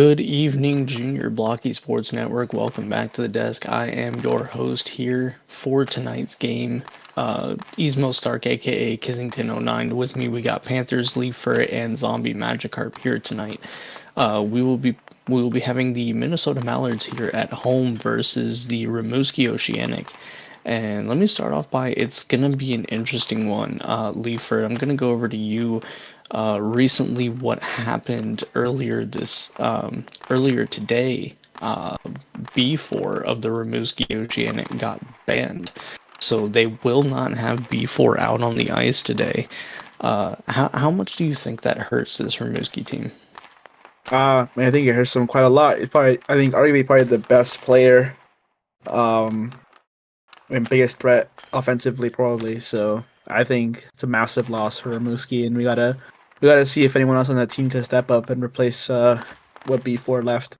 Good evening, Junior Blocky Sports Network. Welcome back to the desk. I am your host here for tonight's game. Ismo Stark, aka Kissington09. With me, we got Panthers, Leafer, and Zombie Magikarp here tonight. We will be having the Minnesota Mallards here at home versus the Rimouski Oceanic. And let me start off by it's gonna be an interesting one. Leafer, I'm gonna go over to you. Recently, what happened earlier today, B4 of the Rimouski Oceanic got banned, so they will not have B4 out on the ice today. How much do you think that hurts this Rimouski team? I think it hurts them quite a lot. I think arguably probably the best player, and biggest threat offensively probably. So I think it's a massive loss for Rimouski, and we gotta see if anyone else on that team can step up and replace what B4 left.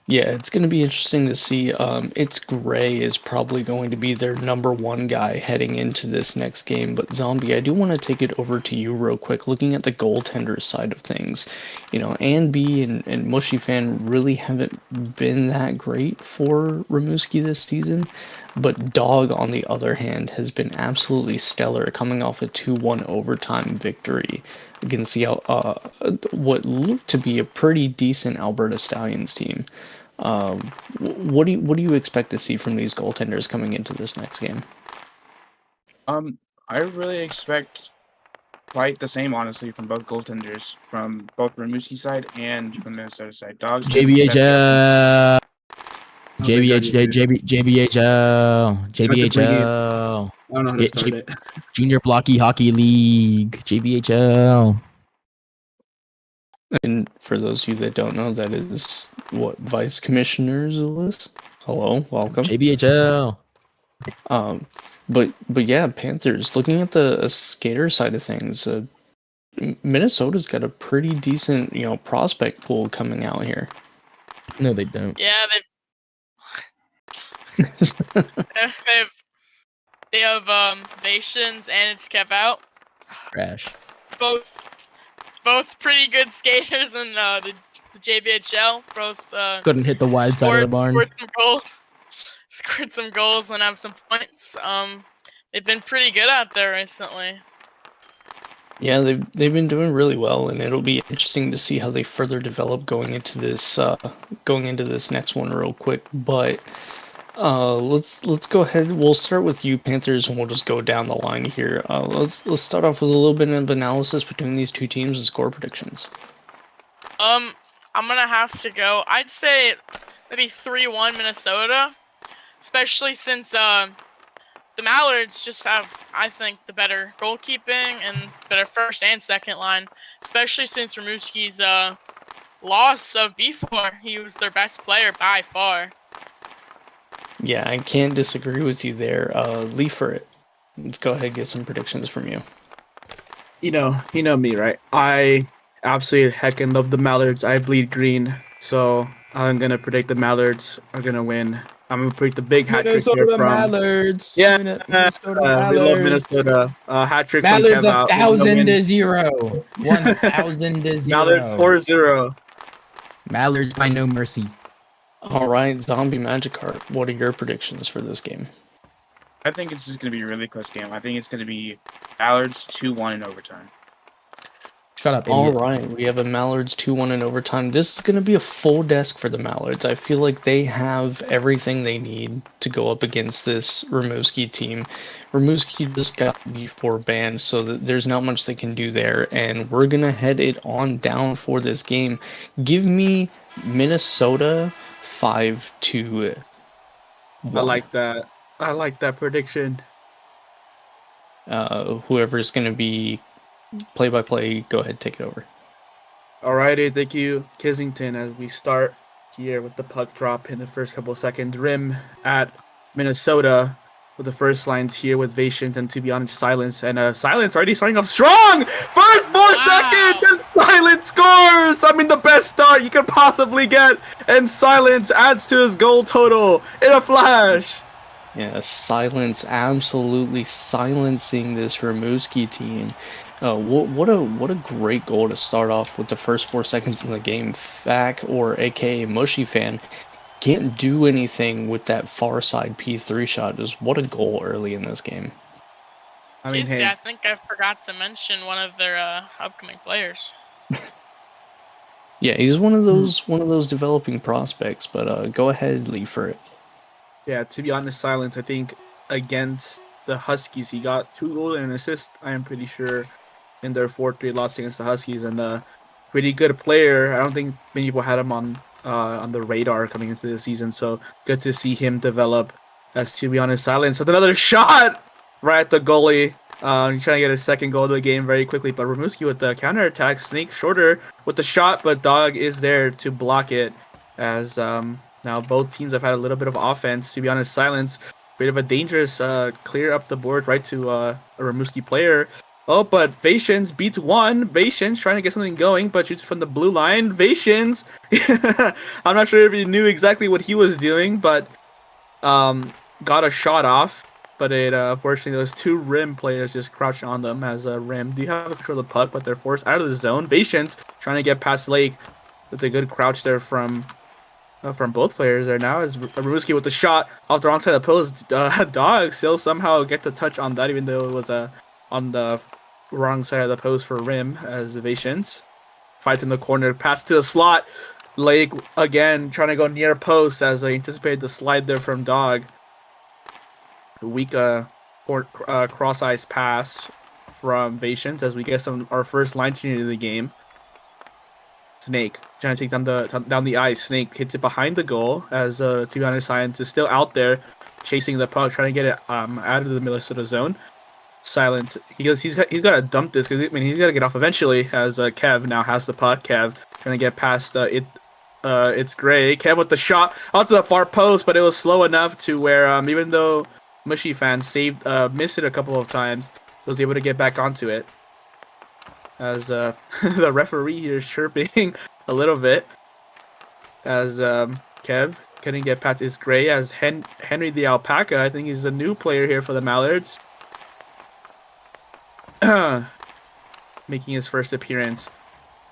Yeah, it's going to be interesting to see. It's Gray is probably going to be their number one guy heading into this next game. But Zombie, I do want to take it over to you real quick. Looking at the goaltender side of things, Ann B and Mushy Fan really haven't been that great for Rimouski this season. But Dog, on the other hand, has been absolutely stellar, coming off a 2-1 overtime victory against the what looked to be a pretty decent Alberta Stallions team. What do you expect to see from these goaltenders coming into this next game? I really expect quite the same, honestly, from both goaltenders, from both Rimouski side and from Minnesota side. Dogs. JBHL. JBHL. JBHL. I don't know how to start it. Junior Blocky Hockey League. JBHL. And for those of you that don't know, that is what Vice Commissioner Zulus. Hello, welcome. JBHL. But yeah, Panthers. Looking at the skater side of things, Minnesota's got a pretty decent prospect pool coming out here. No, they don't. Yeah, they have Vations and it's Kev out. Trash. Both pretty good skaters in the JBHL. Both Couldn't hit the wide side of the barn. Scored some goals and have some points. They've been pretty good out there recently. Yeah, they've been doing really well, and it'll be interesting to see how they further develop going into this next one real quick. But let's go ahead. We'll start with you, Panthers, and we'll just go down the line here. Let's start off with a little bit of analysis between these two teams and score predictions. I'm gonna have to go. I'd say maybe 3-1 Minnesota, especially since the Mallards just have, I think, the better goalkeeping and better first and second line, especially since Rimouski's loss of B4. He was their best player by far. Yeah, I can't disagree with you there. Leafer, let's go ahead and get some predictions from you. You know me, right? I absolutely heckin' love the Mallards. I bleed green, so I'm gonna predict the Mallards are gonna win. I'm gonna predict the big hat trick here from Mallards. Yeah, Minnesota we love Minnesota. Hat trick from Mallards Kev out. 1,000-0. 1,000-0. Mallards 4-0. Mallards by no mercy. All right, Zombie Magikarp, what are your predictions for this game? I think it's just going to be a really close game. I think it's going to be Mallards 2-1 in overtime. Shut up, idiot. All right, we have a Mallards 2-1 in overtime. This is going to be a full desk for the Mallards. I feel like they have everything they need to go up against this Rimouski team. Rimouski just got B4 banned, so there's not much they can do there, and we're going to head it on down for this game. Give me Minnesota 5-1. I like that prediction. Whoever's going to be play-by-play, go ahead, take it over. Alrighty, thank you, Kissington, as we start here with the puck drop in the first couple of seconds. Rim at Minnesota with the first lines here with Vations and, to be honest, Silence. And Silence already starting off strong! First 4 seconds and Silence scores! I mean, the best start you could possibly get. And Silence adds to his goal total in a flash. Yeah, silence, absolutely silencing this Rimouski team. What a great goal to start off with the first 4 seconds in the game. Fack, or aka Mushy Fan, can't do anything with that far side P3 shot. Just what a goal early in this game. I mean, Casey, hey, I think I forgot to mention one of their upcoming players. Yeah, he's one of those developing prospects. But go ahead, Lee, for it. yeah, to be honest, Silence, I think against the Huskies, he got 2 goals and an assist, I am pretty sure, in their 4-3 loss against the Huskies. And pretty good player. I don't think many people had him on the radar coming into the season. So good to see him develop as, to be honest, Silence with another shot right at the goalie. He's trying to get his second goal of the game very quickly. But Rimouski with the counterattack. Snake shorter with the shot, but Dog is there to block it as now both teams have had a little bit of offense. To be honest, Silence, bit of a dangerous clear up the board right to a Rimouski player. Oh, but Vations beats one. Vations trying to get something going, but shoots from the blue line. Vations, I'm not sure if he knew exactly what he was doing, but got a shot off. But it unfortunately, those 2 rim players just crouched on them as a rim. Do have control of the puck, but they're forced out of the zone. Vations trying to get past Lake with a good crouch there from both players there now. As Rimouski with the shot off the wrong side of the post. Dog still somehow get to touch on that, even though it was on the wrong side of the post for rim. As Vations fights in the corner, pass to the slot. Lake again trying to go near post as they anticipated the slide there from Dog. Weak cross ice pass from Vations as we get our first line change of the game. Snake trying to take down the ice. Snake hits it behind the goal as to be honest, Science is still out there chasing the puck, trying to get it out of the Minnesota zone. Silent. He's got to dump this because he's got to get off eventually. As Kev now has the puck. Kev trying to get past it. It's Gray. Kev with the shot out to the far post, but it was slow enough to where even though Mushy Fan missed it a couple of times, he was able to get back onto it. As the referee here is chirping a little bit. As Kev couldn't get past his Gray. As Henry the Alpaca, I think he's a new player here for the Mallards. Making his first appearance.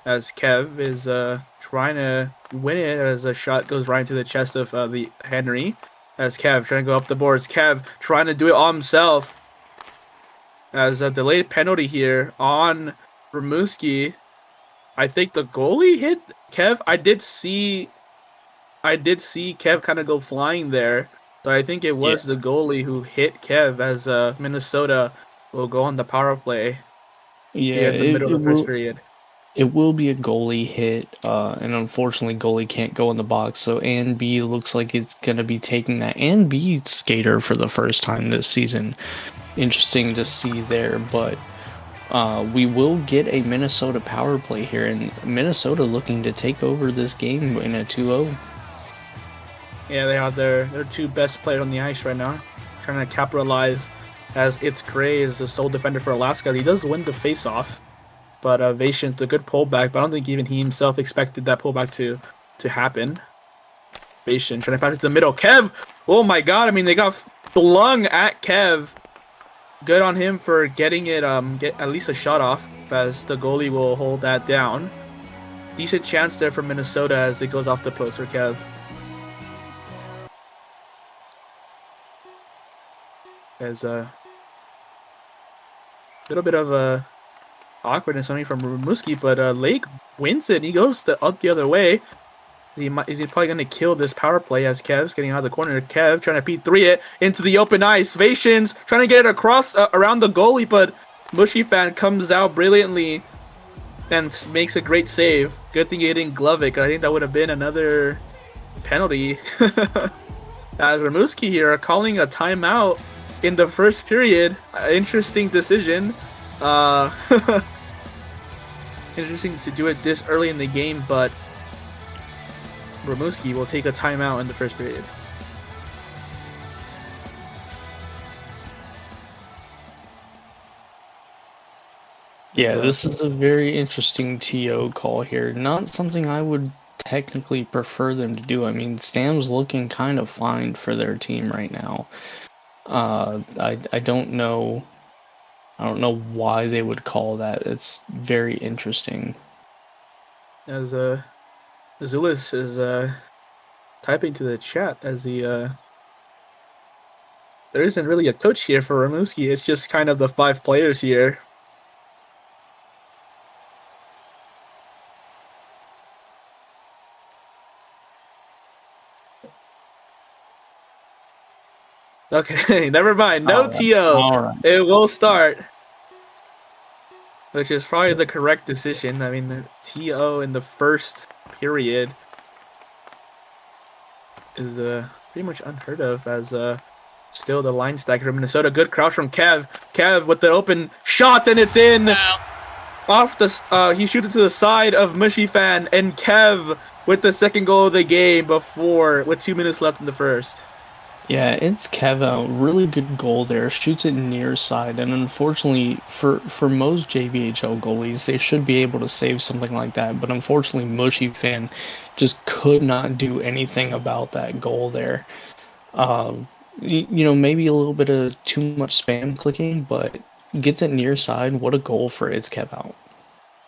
As Kev is trying to win it as a shot goes right into the chest of the Henry. As Kev trying to go up the boards. Kev trying to do it all himself. As a delayed penalty here on Rimouski. I think the goalie hit Kev. I did see Kev kind of go flying there. So I think it was the goalie who hit Kev as Minnesota will go on the power play. Yeah, In the middle of the first period. It will be a goalie hit, and unfortunately, goalie can't go in the box. So Ann B looks like it's gonna be taking that. Ann B skater for the first time this season. Interesting to see there, but we will get a Minnesota power play here, and Minnesota looking to take over this game in a 2-0. Yeah, they have their 2 best players on the ice right now, trying to capitalize. As It's Gray is the sole defender for Alaska. He does win the face-off, but Vations, a good pullback, but I don't think even he himself expected that pullback to happen. Vations trying to pass it to the middle. Kev! Oh my god, I mean, they got flung at Kev. Good on him for getting it, get at least a shot off, as the goalie will hold that down. Decent chance there for Minnesota as it goes off the post for Kev. As a little bit of awkwardness coming from Rimouski, but Lake wins it. He goes up the other way. He's probably going to kill this power play as Kev's getting out of the corner. Kev trying to P3 it into the open ice. Vations trying to get it across around the goalie, but Mushy Fan comes out brilliantly and makes a great save. Good thing he didn't glove it, 'cause I think that would have been another penalty. As Rimouski here calling a timeout in the first period. Interesting decision. Interesting to do it this early in the game, but Rimouski will take a timeout in the first period. Yeah, this is a very interesting TO call here. Not something I would technically prefer them to do. I mean, Stam's looking kind of fine for their team right now. I don't know. I don't know why they would call that. It's very interesting. As Zulus is typing to the chat as he there isn't really a coach here for Rimouski. It's just kind of the 5 players here. Okay, never mind. No Alright, TO. alright. It will start. Which is probably the correct decision. I mean, TO in the first period is pretty much unheard of as still the line stacker from Minnesota. Good crouch from Kev. Kev with the open shot, and it's in. Wow. Off the he shoots it to the side of Mushy Fan, and Kev with the second goal of the game with 2 minutes left in the first. Yeah, it's Keva. Really good goal there. Shoots it near side, and unfortunately, for most JBHL goalies, they should be able to save something like that. But unfortunately, Mushy Fan just could not do anything about that goal there. You know, maybe a little bit of too much spam clicking, but gets it near side. What a goal for It's Kev out.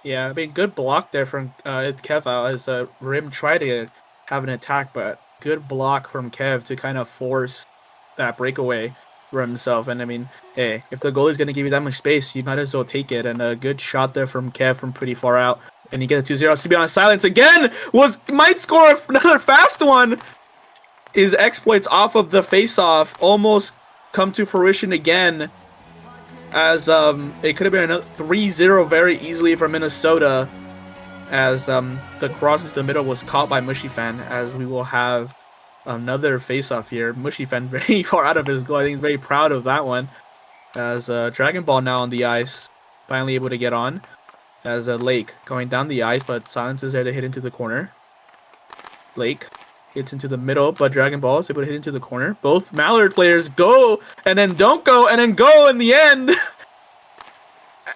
Yeah, I mean, good block there from Kev out as Rim tried to have an attack, but good block from Kev to kind of force that breakaway for himself. And I mean, hey, if the goalie's going to give you that much space, you might as well take it. And a good shot there from Kev from pretty far out. And he gets a 2-0. To be on silence again, might score another fast one. His exploits off of the face-off almost come to fruition again, as it could have been another 3-0 very easily for Minnesota, as the cross into the middle was caught by Mushy Fan, as we will have another face-off here. Mushy Fan very far out of his goal. I think he's very proud of that one, as Dragon Ball now on the ice, finally able to get on, as Lake going down the ice, but Silence is there to hit into the corner. Lake hits into the middle, but Dragon Ball is able to hit into the corner. Both Mallard players go, and then don't go, and then go in the end.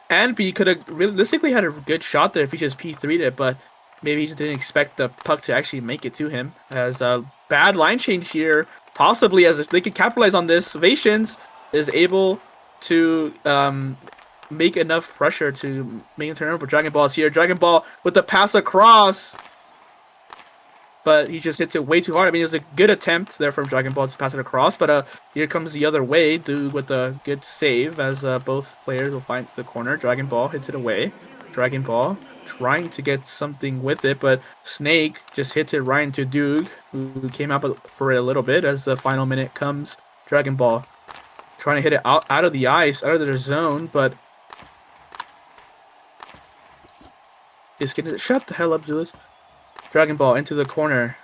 Anby could have realistically had a good shot there if he just P3'd it, but maybe he just didn't expect the puck to actually make it to him. As a bad line change here, possibly as if they could capitalize on this. Vations is able to make enough pressure to make a turnover. Dragon Ball's here. Dragon Ball with the pass across, but he just hits it way too hard. I mean, it was a good attempt there from Dragon Ball to pass it across, but here comes the other way, Dude with a good save, as both players will find the corner. Dragon Ball hits it away. Dragon Ball trying to get something with it, but Snake just hits it right into Dude, who came out for it a little bit as the final minute comes. Dragon Ball trying to hit it out of the ice, out of their zone, but is getting it. Shut the hell up, Julius. Dragon Ball into the corner.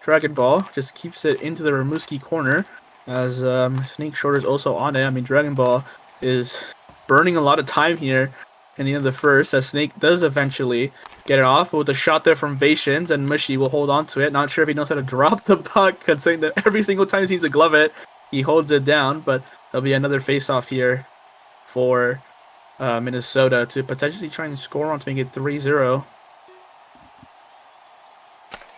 Dragon Ball just keeps it into the Rimouski corner, as Snake Shorter is also on it. I mean, Dragon Ball is burning a lot of time here in the end of the first, as Snake does eventually get it off, but with a shot there from Vations, and Mushy will hold on to it. Not sure if he knows how to drop the puck, considering that every single time he seems to glove it, he holds it down, but there'll be another face-off here for Minnesota to potentially try and score on to make it 3-0.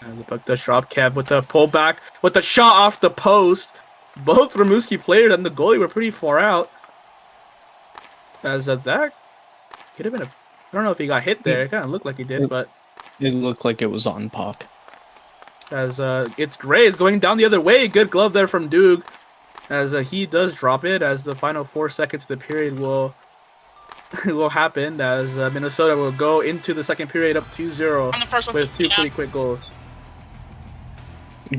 The puck does drop. Kev with the pullback, with the shot off the post. Both Rimouski players and the goalie were pretty far out. As that could have been I don't know if he got hit there. It kind of looked like he did, but It looked like it was on puck. as it's Gray is going down the other way. Good glove there from Duke, as he does drop it. As the final 4 seconds of the period will happen, as Minnesota will go into the second period up 2-0 On the first one, with 2 pretty quick goals.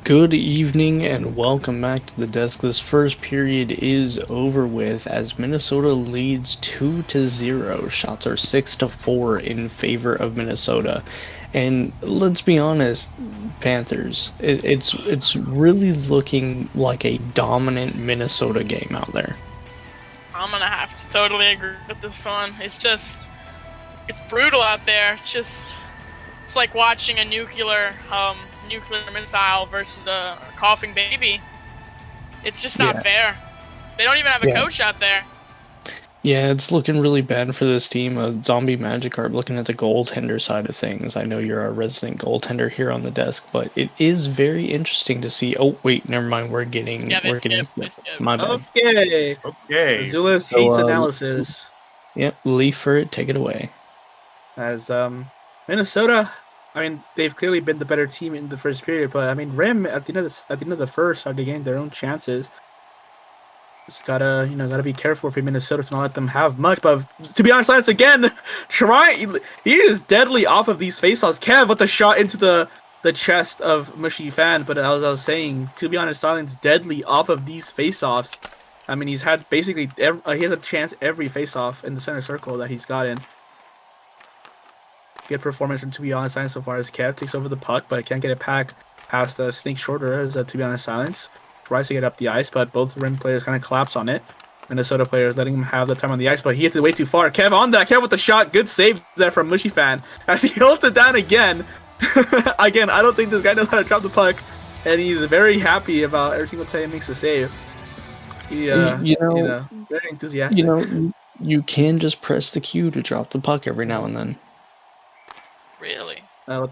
Good evening and welcome back to the desk. This first period is over with as Minnesota leads 2-0. Shots are 6-4 in favor of Minnesota. And let's be honest, Panthers, it's really looking like a dominant Minnesota game out there. I'm gonna have to totally agree with this one. It's brutal out there. It's like watching a nuclear missile versus a coughing baby. It's just not fair. They don't even have a coach out there. Yeah, it's looking really bad for this team. Zombie Magikarp, looking at the goaltender side of things. I know you're our resident goaltender here on the desk, but it is very interesting to see. Oh, wait, never mind. We're getting Yeah, they skip. skip. They skip. My bad. Okay. Okay. Azulus So, hates analysis. Yep, Leaf for it. Take it away. As Minnesota, I mean, they've clearly been the better team in the first period, but I mean, Rim at the end of the first started to gain their own chances. Just gotta be careful for Minnesota to not let them have much. But to be honest, Lance again, he is deadly off of these faceoffs. Kev with the shot into the chest of Mushy Fan, but as I was saying, to be honest, Silence deadly off of these faceoffs. I mean, he's had basically he has a chance every faceoff in the center circle that he's gotten. Good performance from To Be Honest Silence so far as Kev takes over the puck, but can't get it past Snake Shorter as To Be Honest Silence tries to get up the ice, but both rim players kind of collapse on it. Minnesota players letting him have the time on the ice, but he hits it way too far. Kev on that. Kev with the shot. Good save there from Mushy Fan as he holds it down again. Again, I don't think this guy knows how to drop the puck, and he's very happy about every single time he makes a save. He, very enthusiastic. You can just press the Q to drop the puck every now and then. Really?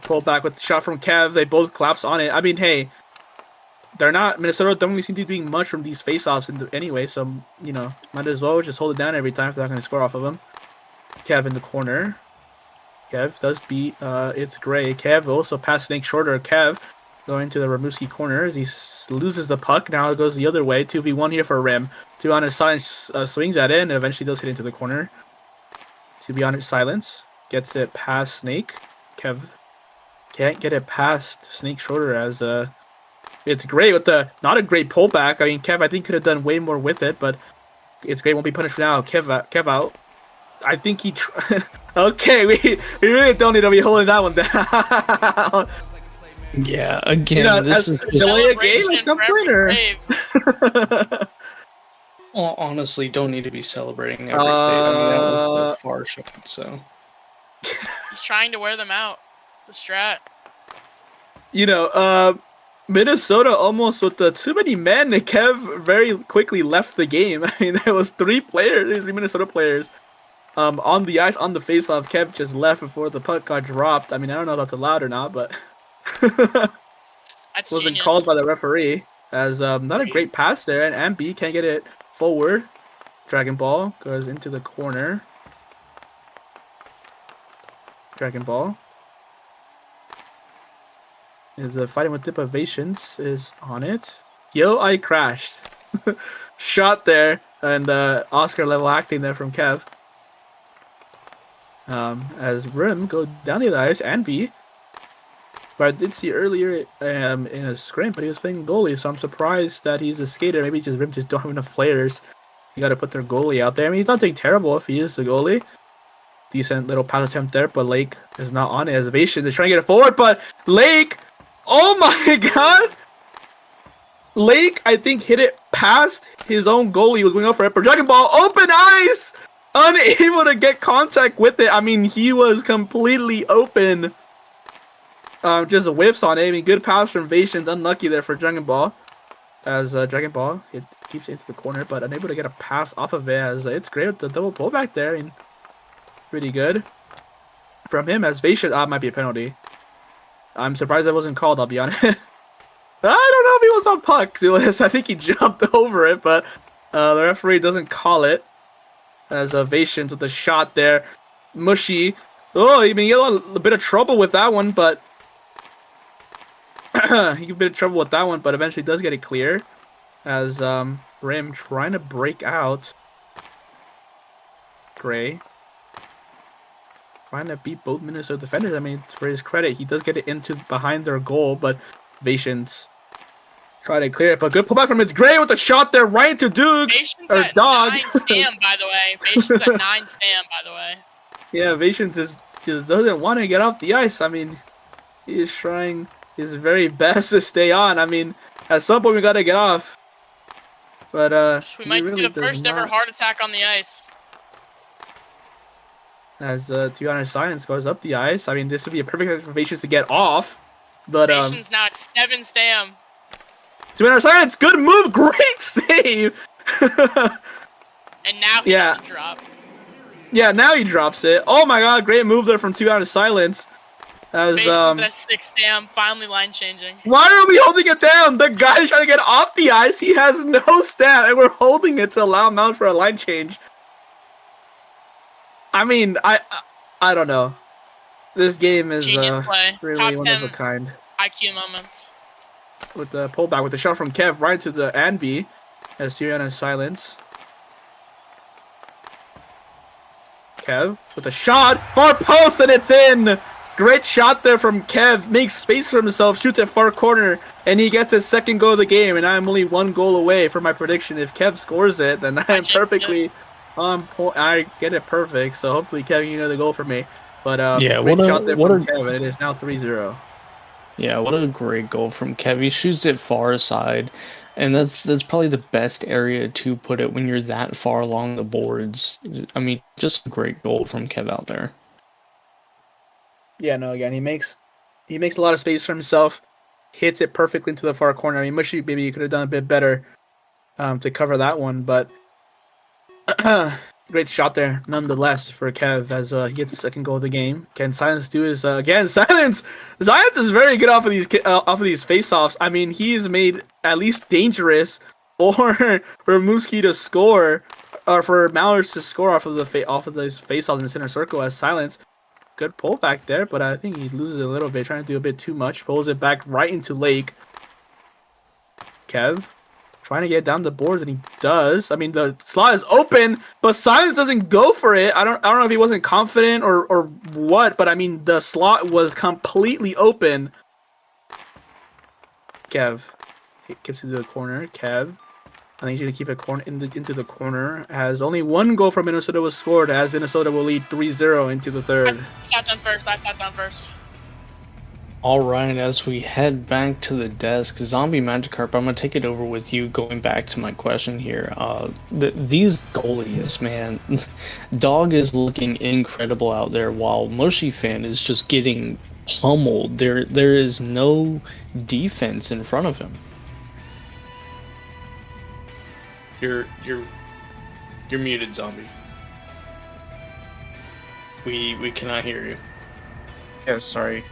Pull back with the shot from Kev. They both collapse on it. I mean, hey, Minnesota don't really seem to be doing much from these faceoffs anyway, so, might as well just hold it down every time if they're not going to score off of him. Kev in the corner. Kev does beat, it's Gray. Kev also passed Snake Shorter. Kev going to the Ramuski corner as he loses the puck. Now it goes the other way. 2v1 here for Rim. To be honest, Silence swings at it and eventually does hit into the corner. To be honest, Silence gets it past Snake. Kev can't get it past Snake Shorter as it's great with not a great pullback. I mean, Kev I think could have done way more with it, but it's great. Won't be punished for now. Kev out. I think he. Okay, we really don't need to be holding that one down. Yeah, again, this is delay a game or something, or. Honestly, don't need to be celebrating every save. I mean, that was a far shot. So he's trying to wear them out. The strat. Minnesota almost with the too many men. Kev very quickly left the game. I mean, there was three Minnesota players, on the ice on the faceoff. Kev just left before the puck got dropped. I mean, I don't know if that's allowed or not, but That's wasn't genius. called by the referee. As not a great pass there, and Ambi can't get it forward. Dragon Ball goes into the corner. Dragon Ball is fighting with deprivations, is on it. Yo, I crashed. Shot there, and Oscar level acting there from Kev. As Rim go down the ice and B. But I did see earlier in a scrim, but he was playing goalie, so I'm surprised that he's a skater. Maybe Rim just don't have enough players. You got to put their goalie out there. I mean, he's not doing terrible if he is the goalie. Decent little pass attempt there, but Lake is not on it. As Evasion is trying to get it forward, but Lake, oh my god! Lake, I think, hit it past his own goalie. He was going up for it, but Dragon Ball, open ice! Unable to get contact with it. I mean, he was completely open. Just whiffs on it. I mean, good pass from Evasion's. Unlucky there for Dragon Ball. As Dragon Ball, it keeps it into the corner, but unable to get a pass off of it. As it's great with the double pullback there. I mean, pretty good from him. As Evasion, might be a penalty. I'm surprised that wasn't called, I'll be honest. I don't know if he was on puck, Zulus. I think he jumped over it, but the referee doesn't call it. As Evasions with the shot there. Mushy. Oh, I mean, he got a bit of trouble with that one, but he got a bit of trouble with that one, but eventually does get it clear. As Rim trying to break out. Gray trying to beat both Minnesota defenders. I mean, for his credit, he does get it into behind their goal, but Evasions try to clear it. But good pullback from It's Gray with the shot there right into Duke. Evasion's Or at Dog. 9 stam, by the way. Evasion's at 9 stam, by the way. Yeah, Evasion just doesn't want to get off the ice. I mean, he is trying his very best to stay on. I mean, at some point we got to get off. But We might see the first ever heart attack on the ice. As To Be Honest Science goes up the ice. I mean, this would be a perfect Evasion to get off. But Evasion's now at 7 stam. To Be Honest Science, good move, great save. And now he Yeah. doesn't drop. Yeah, now he drops it. Oh my god, great move there from 2 out of silence. As Patience at 6 damn, finally line changing. why are we holding it down? The guy's trying to get off the ice. He has no stat, and we're holding it to allow him out for a line change. I mean, I don't know. This game is Genius play. really Top one 10 of a kind. IQ moments. With the pullback, with the shot from Kev right to the Anby, as Tyrion has silence. Kev with a shot, far post, and it's in! Great shot there from Kev, makes space for himself, shoots at far corner, and he gets his second goal of the game, and I'm only 1 goal away from my prediction. If Kev scores it, then I'm perfectly on point. I get it perfect, so hopefully Kev, you know the goal for me. But Yeah, great what a- shot there what from a- Kev, and it is now 3-0. Yeah, what a great goal from Kev. He shoots it far side, and that's probably the best area to put it when you're that far along the boards. I mean, just a great goal from Kev out there. Yeah, no, again, he makes a lot of space for himself, hits it perfectly into the far corner. I mean, Mushy, maybe you could have done a bit better to cover that one, but great shot there nonetheless for Kev as he gets the second goal of the game. Can Silence do his again? Silence is very good off of these face-offs. I mean, he's made at least dangerous or for Muski to score, or for Mallards to score off of those face-offs in the center circle as Silence. Good pull back there, but I think he loses a little bit, trying to do a bit too much. Pulls it back right into Lake. Kev trying to get down the boards, and he does. I mean, the slot is open, but Silence doesn't go for it. I don't know if he wasn't confident or what, but I mean, the slot was completely open. Kev, he keeps it to the corner. Kev, I think he's going to keep it into the corner. As only 1 goal from Minnesota was scored, as Minnesota will lead 3-0 into the third. I sat down first. All right, as we head back to the desk, Zombie Magikarp, I'm going to take it over with you, going back to my question here. These goalies, man, Dog is looking incredible out there, while Moshi Fan is just getting pummeled. There is no defense in front of him. You're muted, Zombie. We cannot hear you. Yeah, sorry.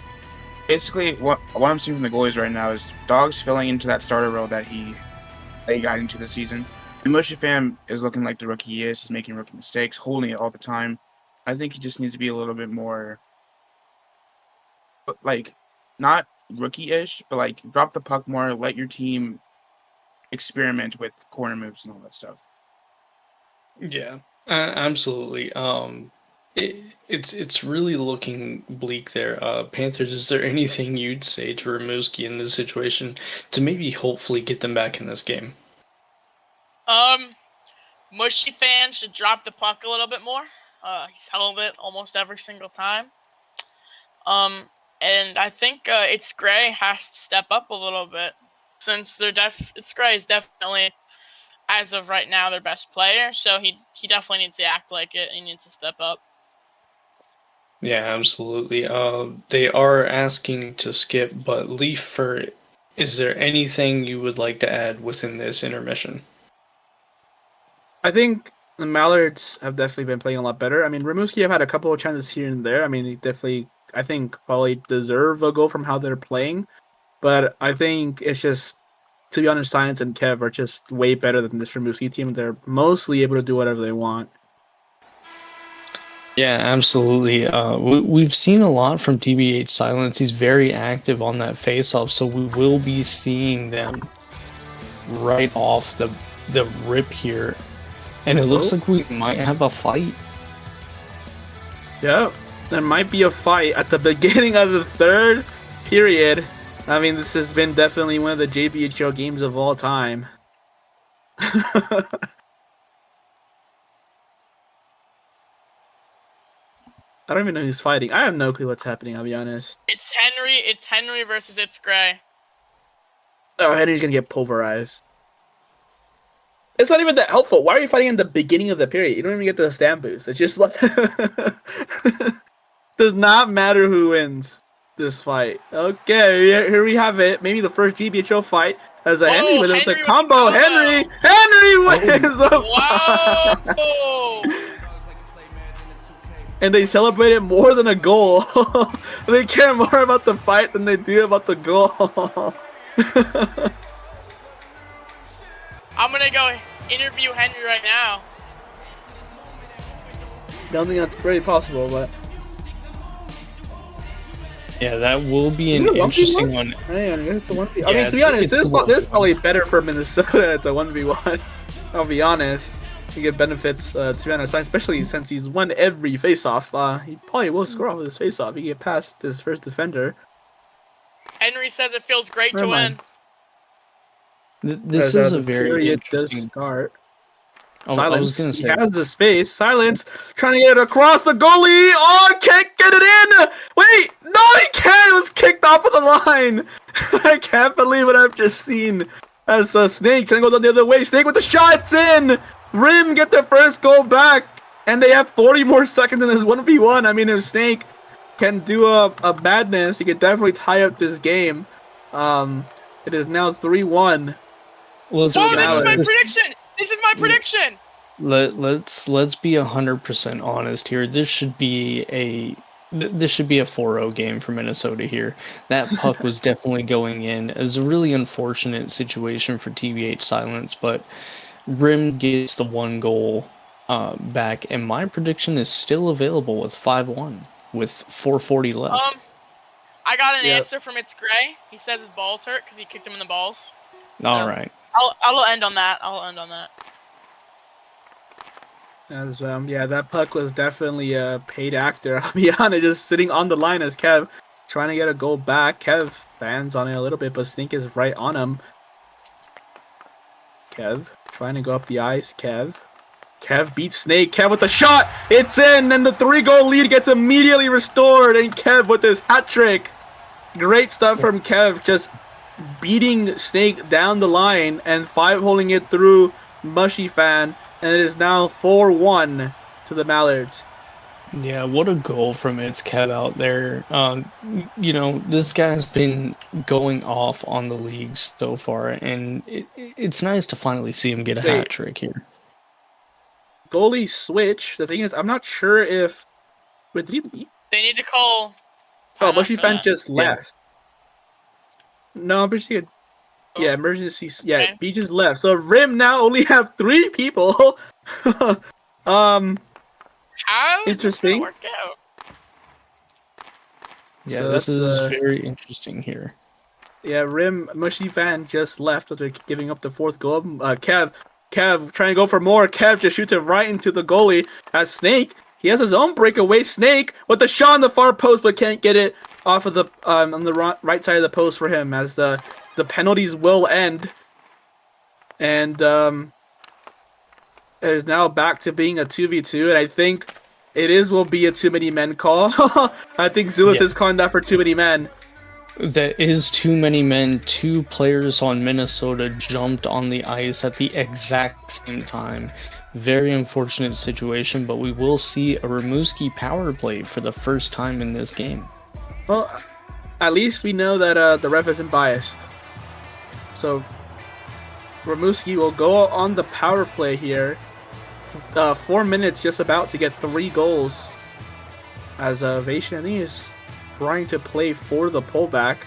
Basically, what I'm seeing from the goalies right now is Dog's filling into that starter role that he got into the season. And Mushy Fam is looking like the rookie he is. He's making rookie mistakes, holding it all the time. I think he just needs to be a little bit more, like, not rookie-ish, but like drop the puck more, let your team experiment with corner moves and all that stuff. Yeah, absolutely. It's really looking bleak there. Panthers, is there anything you'd say to Rimouski in this situation to maybe hopefully get them back in this game? Mushy Fan should drop the puck a little bit more. He's held it almost every single time. And I think It's Gray has to step up a little bit, since It's Gray is definitely, as of right now, their best player. So he definitely needs to act like it. He needs to step up. Yeah, absolutely. They are asking to skip, but Leaf, is there anything you would like to add within this intermission? I think the Mallards have definitely been playing a lot better. I mean, Rimouski have had a couple of chances here and there. I mean, he definitely, I think, probably deserve a goal from how they're playing. But I think it's just, to be honest, Science and Kev are just way better than this Rimouski team. They're mostly able to do whatever they want. Yeah, absolutely. We've seen a lot from JBH Silence. He's very active on that face-off, so we will be seeing them right off the rip here. And it looks like we might have a fight. Yeah, there might be a fight at the beginning of the third period. I mean, this has been definitely one of the JBHL games of all time. I don't even know who's fighting. I have no clue what's happening, I'll be honest. It's Henry versus It's Gray. Oh, Henry's gonna get pulverized. It's not even that helpful. Why are you fighting in the beginning of the period? You don't even get the stamp boost. It's just like does not matter who wins this fight. Okay, here we have it. Maybe the first JBHL fight As a Henry with the Henry combo. with the Henry wins the fight. Whoa! And they celebrated more than a goal. They care more about the fight than they do about the goal. I'm gonna go interview Henry right now. Don't think that's very possible, but Yeah, that will be Is an it a 1v1? interesting one. man, I guess it's a 1v. I Yeah, mean, to be honest, it's this a 1v1. is probably better for Minnesota. It's a 1v1. I'll be honest. You get benefits to be honest, especially since he's won every face-off. He probably will score off his face-off. He get past his first defender. Henry says it feels great Never to mind. win. This As, is a the very period does interesting. start. I Silence. was gonna He say has the space. Silence. Trying to get it across the goalie. Oh, can't get it in. Wait. No, he can't. It was kicked off of the line. I can't believe what I've just seen. As Snake trying to go the other way. Snake with the shots in. Rim get the first goal back. And they have 40 more seconds in this 1v1. I mean, if Snake can do a madness, he could definitely tie up this game. It is now 3-1. Oh, this is my Mallard. prediction! This is my prediction! Let's be 100% honest here. This should be a 4-0 game for Minnesota here. That puck was definitely going in as a really unfortunate situation for TBH Silence, but Rim gets the 1 goal back, and my prediction is still available with 5-1 with 4:40 left. I got an Yep. answer from It's Gray. He says his balls hurt because he kicked him in the balls. All right. I'll end on that. I'll end on that. As yeah, that puck was definitely a paid actor. I'll be honest, just sitting on the line as Kev trying to get a goal back. Kev fans on it a little bit, but Snake is right on him. Kev trying to go up the ice. Kev beats Snake. Kev with the shot. It's in, and the 3-goal lead gets immediately restored. And Kev with his hat trick. Great stuff from Kev, just beating Snake down the line and 5-holing it through Mushy Fan. And it is now 4-1 to the Mallards. Yeah, what a goal from It's Kev out there. This guy's been going off on the league so far, and it's nice to finally see him get a hat trick here. Goalie switch. The thing is, I'm not sure if... Wait, did he leave? They need to call. Oh, timeout Mushy for Fan that. just left. No, but she had... Oh. Yeah, emergency... Yeah, Okay. he just left. So Rim now only have 3 people. How is this gonna Interesting. work out? Yeah, So this that's, is very interesting here. Yeah, Rim Mushy Fan just left after giving up the 4th goal. Kev trying to go for more. Kev just shoots it right into the goalie. As Snake, he has his own breakaway. Snake with the shot on the far post, but can't get it off of the on the right side of the post for him. As the penalties will end, and it is now back to being a 2v2. And I think will be a too many men call. I think Zulus is calling that for too many men. That is too many men. 2 players on Minnesota jumped on the ice at the exact same time. Very unfortunate situation, but we will see a Rimouski power play for the first time in this game. Well, at least we know that the ref isn't biased. So Rimouski will go on the power play here. 4 minutes just about to get 3 goals. As Vashani is trying to play for the pullback.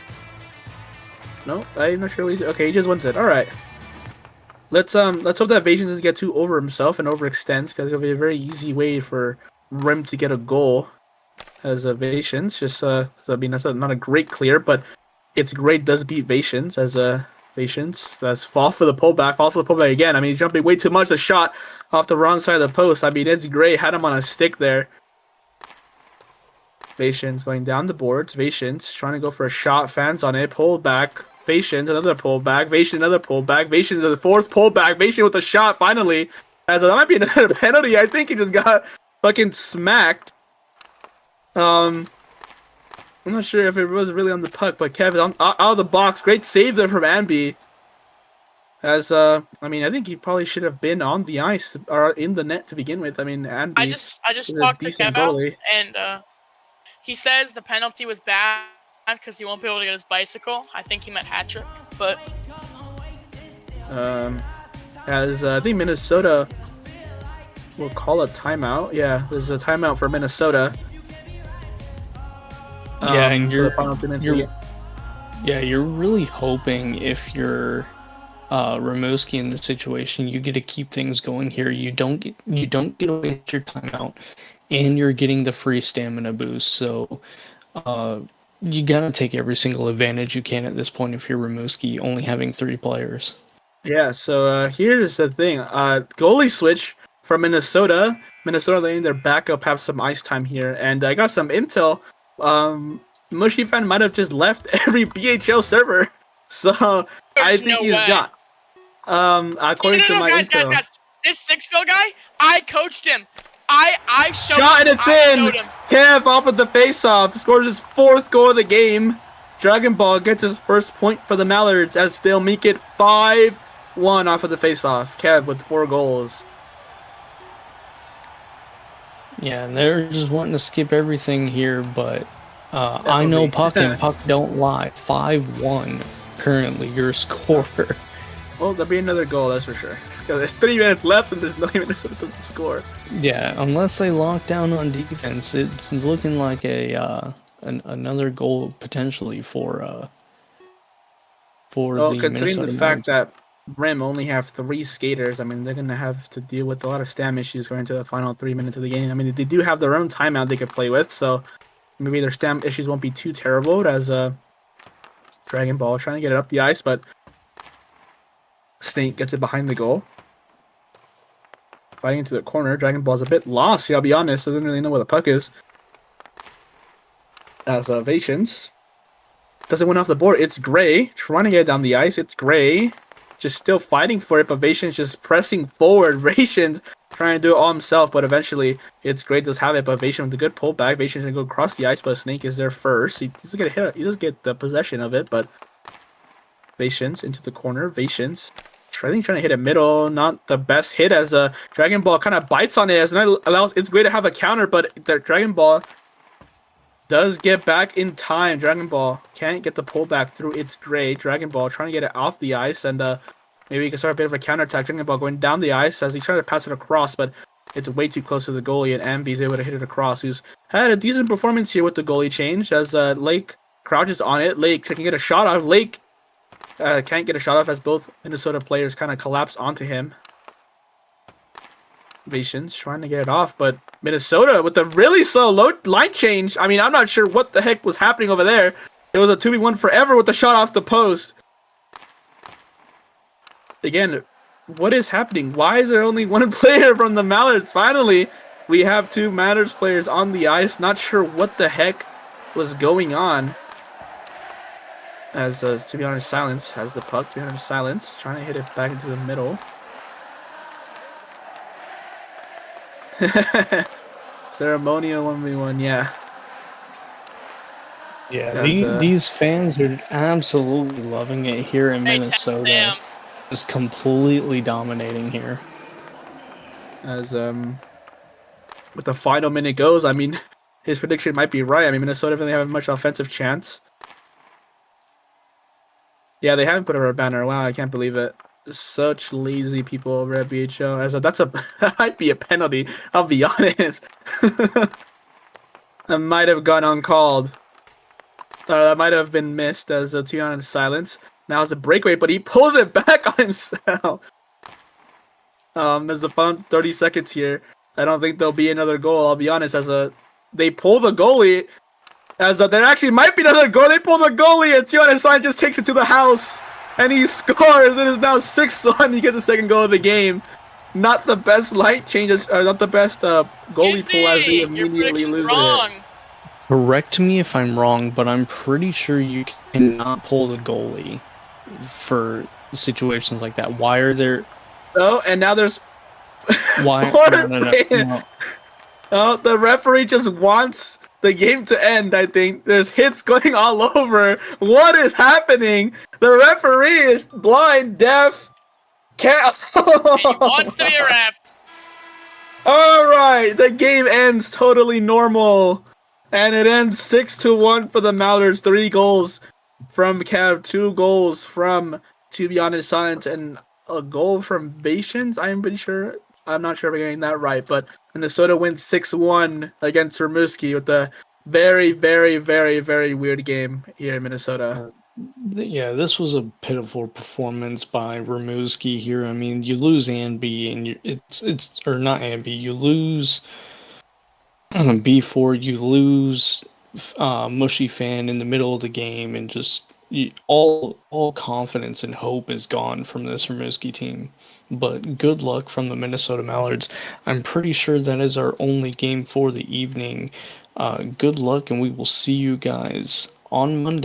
No, I'm not sure. Okay, he just wins it. All right. Let's hope that Vasion doesn't get too over himself and overextends, because it'll be a very easy way for Rim to get a goal. As Vations, just I mean, that's not a great clear, but It's Great does beat Vations as Vations. That's falls for the pullback again. I mean, he's jumping way too much. The shot off the wrong side of the post. I mean, It's Great had him on a stick there. Vations going down the boards. Vations trying to go for a shot. Fans on it. Pull back. Vations, another pullback. Vations, another pullback. Vations, the 4th pullback. Vations with a shot finally. As that might be another penalty. I think he just got fucking smacked. I'm not sure if it was really on the puck, but Kevin out of the box. Great save there from Ambi. As I mean, I think he probably should have been on the ice or in the net to begin with. I mean, Ambi. I just talked to decent Kev goalie. and he says the penalty was bad because he won't be able to get his bicycle. I think he meant hat trick, but As I think Minnesota will call a timeout. Yeah, there's a timeout for Minnesota. Yeah, and for the final 2 minutes of the game. yeah, you're really hoping if you're Rimouski in this situation, you get to keep things going here. You don't get to waste your timeout, and you're getting the free stamina boost. So you gotta take every single advantage you can at this point if you're Rimouski, only having 3 players. Yeah, so here's the thing. Goalie switch from Minnesota. Minnesota letting their backup have some ice time here. And I got some intel. Mushy fan might have just left every BHL server. So I There's think no he's way. got. According to my guys, intel. guys. This Sixville guy, I coached him. I showed Shot him. and it's I in! showed him. Kev off with the face-off. Scores his 4th goal of the game. Dragon Ball gets his first point for the Mallards as they'll make it 5-1 off of the face-off. Kev with 4 goals. Yeah, and they're just wanting to skip everything here, but I know Definitely. Puck and Puck don't lie. 5-1 currently your score. Well, there'll be another goal, that's for sure. Because there's 3 minutes left and there's no Minnesota doesn't score. Yeah, unless they lock down on defense, it's looking like another goal potentially for Well, the considering Minnesota the fact Wild. that Rim only have 3 skaters, I mean, they're going to have to deal with a lot of stam issues going into the final 3 minutes of the game. I mean, they do have their own timeout they could play with, so maybe their stam issues won't be too terrible as Dragon Ball trying to get it up the ice, but Snake gets it behind the goal. Fighting into the corner. Dragon Ball's a bit lost, I'll be honest. Doesn't really know where the puck is. As Vations doesn't win off the board. It's Gray trying to get it down the ice. It's Gray just still fighting for it, but Vations just pressing forward. Vations trying to do it all himself, but eventually it's Gray does have it, but Vations with a good pullback. Vations gonna go across the ice, but Snake is there first. He doesn't get a hit. He does get the possession of it, but Vations into the corner. Vations trying to hit it middle, not the best hit as Dragon Ball kind of bites on it as it allows. It's great to have a counter, but the Dragon Ball does get back in time. Dragon Ball can't get the pullback through. It's Gray. Dragon Ball trying to get it off the ice, and maybe he can start a bit of a counterattack. Dragon Ball going down the ice as he tries to pass it across, but it's way too close to the goalie, and Amby's able to hit it across. Who's had a decent performance here with the goalie change as Lake crouches on it. Lake trying to get a shot off. Lake can't get a shot off as both Minnesota players kind of collapse onto him. Vations trying to get it off, but Minnesota with a really slow line change. I mean, I'm not sure what the heck was happening over there. It was a 2v1 forever with the shot off the post. Again, what is happening? Why is there only 1 player from the Mallards? Finally, we have 2 Mallards players on the ice. Not sure what the heck was going on. As, to be honest, Silence has the puck. To be honest, Silence trying to hit it back into the middle. Ceremonial 1v1, yeah. Yeah, As, these fans are absolutely loving it here in Hey, Minnesota. Sam. Just completely dominating here. As with the final minute goes, I mean, his prediction might be right. I mean, Minnesota really haven't much offensive chance. Yeah, they haven't put up a banner. Wow, I can't believe it. Such lazy people over at BHL. As that might be a penalty. I'll be honest. That might have gone uncalled. That might have been missed as a 2-on silence. Now it's a breakaway, but he pulls it back on himself. There's a fun 30 seconds here. I don't think there'll be another goal. I'll be honest. They pull the goalie. There actually might be another goal. They pull the goalie, and Tiana Sign just takes it to the house, and he scores. It is now 6-1. He gets the second goal of the game. Not the best light changes, not the best goalie pull as they immediately lose wrong. it. Correct me if I'm wrong, but I'm pretty sure you cannot pull the goalie for situations like that. Why are there? Oh, and now there's Why? No. Oh, the referee just wants the game to end, I think. There's hits going all over. What is happening? The referee is blind, deaf, can't. He wants to be a ref. Alright, the game ends totally normal. And it ends 6-1 for the Mallards. 3 goals from Cav, 2 goals from To Be Honest Silent, and a goal from Vations. I'm pretty sure. I'm not sure if I'm getting that right, but Minnesota wins 6-1 against Rimouski with a very, very, very, very weird game here in Minnesota. Yeah, this was a pitiful performance by Rimouski here. I mean, you lose Anby, and it's or not Anby. You lose B4. You lose Mushy Fan in the middle of the game, and just all confidence and hope is gone from this Rimouski team. But good luck from the Minnesota Mallards. I'm pretty sure that is our only game for the evening. Good luck, and we will see you guys on Monday.